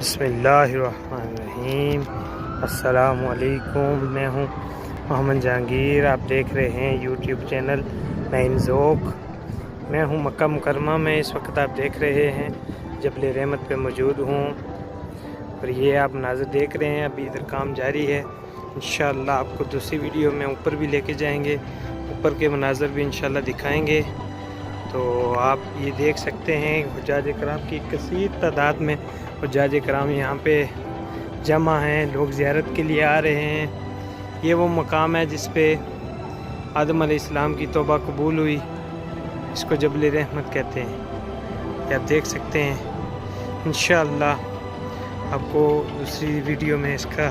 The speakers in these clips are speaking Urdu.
بسم اللہ الرحمن الرحیم۔ السلام علیکم، میں ہوں محمد جہانگیر، آپ دیکھ رہے ہیں یوٹیوب چینل نعیم ذوق۔ میں ہوں مکہ مکرمہ میں، اس وقت آپ دیکھ رہے ہیں جبل رحمت پہ موجود ہوں، اور یہ آپ مناظر دیکھ رہے ہیں۔ ابھی ادھر کام جاری ہے، انشاءاللہ آپ کو دوسری ویڈیو میں اوپر بھی لے کے جائیں گے، اوپر کے مناظر بھی انشاءاللہ دکھائیں گے۔ تو آپ یہ دیکھ سکتے ہیں حجاج کرام کی کثیر تعداد میں حجاج کرام یہاں پہ جمع ہیں، لوگ زیارت کے لیے آ رہے ہیں۔ یہ وہ مقام ہے جس پہ آدم علیہ السلام کی توبہ قبول ہوئی، اس کو جبل رحمت کہتے ہیں، یہ آپ دیکھ سکتے ہیں۔ انشاءاللہ آپ کو دوسری ویڈیو میں اس کا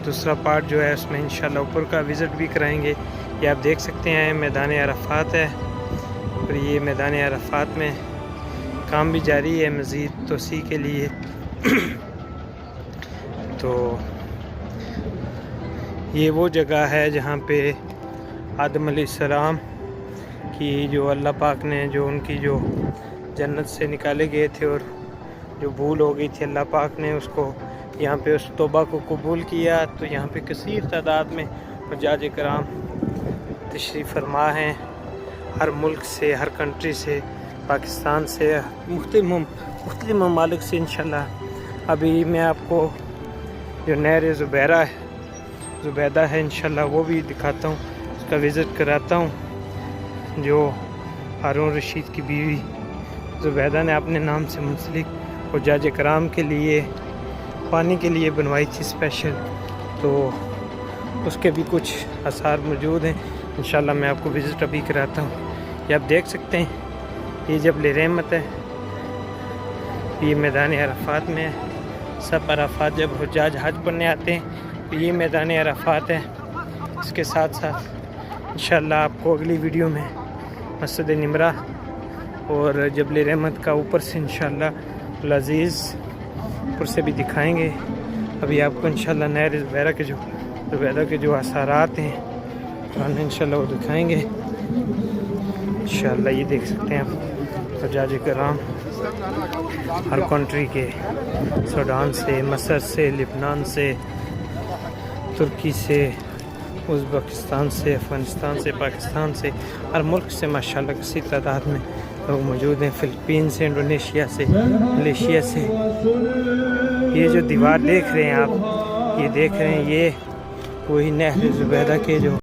دوسرا پارٹ جو ہے اس میں انشاءاللہ اوپر کا وزٹ بھی کرائیں گے۔ یہ آپ دیکھ سکتے ہیں میدان عرفات ہے، اور یہ میدان عرفات میں کام بھی جاری ہے مزید توسیع کے لیے۔ تو یہ وہ جگہ ہے جہاں پہ آدم علیہ السلام کی جو اللہ پاک نے جو ان کی جو جنت سے نکالے گئے تھے اور جو بھول ہو گئی تھی، اللہ پاک نے اس کو یہاں پہ اس توبہ کو قبول کیا۔ تو یہاں پہ کثیر تعداد میں حجاج کرام تشریف فرما ہیں، ہر ملک سے، ہر کنٹری سے، پاکستان سے، مختلف ممالک سے انشاءاللہ۔ ابھی میں آپ کو جو نہر زبیدہ ہے انشاءاللہ وہ بھی دکھاتا ہوں، اس کا وزٹ کراتا ہوں، جو ہارون رشید کی بیوی زبیدہ نے اپنے نام سے منسلک حجاج کرام کے لیے پانی کے لیے بنوائی تھی اسپیشل، تو اس کے بھی کچھ آثار موجود ہیں۔ انشاءاللہ میں آپ کو وزٹ ابھی کراتا ہوں۔ یہ آپ دیکھ سکتے ہیں یہ جبل رحمت ہے، یہ میدان عرفات میں ہے۔ سب عرفات جب حجاج حج پڑھنے آتے ہیں تو یہ میدان عرفات ہے۔ اس کے ساتھ ساتھ انشاءاللہ آپ کو اگلی ویڈیو میں مسجد نمرہ اور جبل رحمت کا اوپر سے انشاءاللہ العزیز اوپر سے بھی دکھائیں گے۔ ابھی آپ کو انشاءاللہ نہر زبیدہ کے جو آثارات ہیں انشاءاللہ وہ دکھائیں گے۔ انشاءاللہ یہ دیکھ سکتے ہیں آپ حجاج کرام ہر کنٹری کے، سوڈان سے، مصر سے، لبنان سے، ترکی سے، ازبکستان سے، افغانستان سے، پاکستان سے، ہر ملک سے ماشاءاللہ کسی تعداد میں لوگ موجود ہیں، فلپین سے، انڈونیشیا سے، ملیشیا سے۔ یہ جو دیوار دیکھ رہے ہیں آپ، یہ دیکھ رہے ہیں یہ وہی نہر زبیدہ کے جو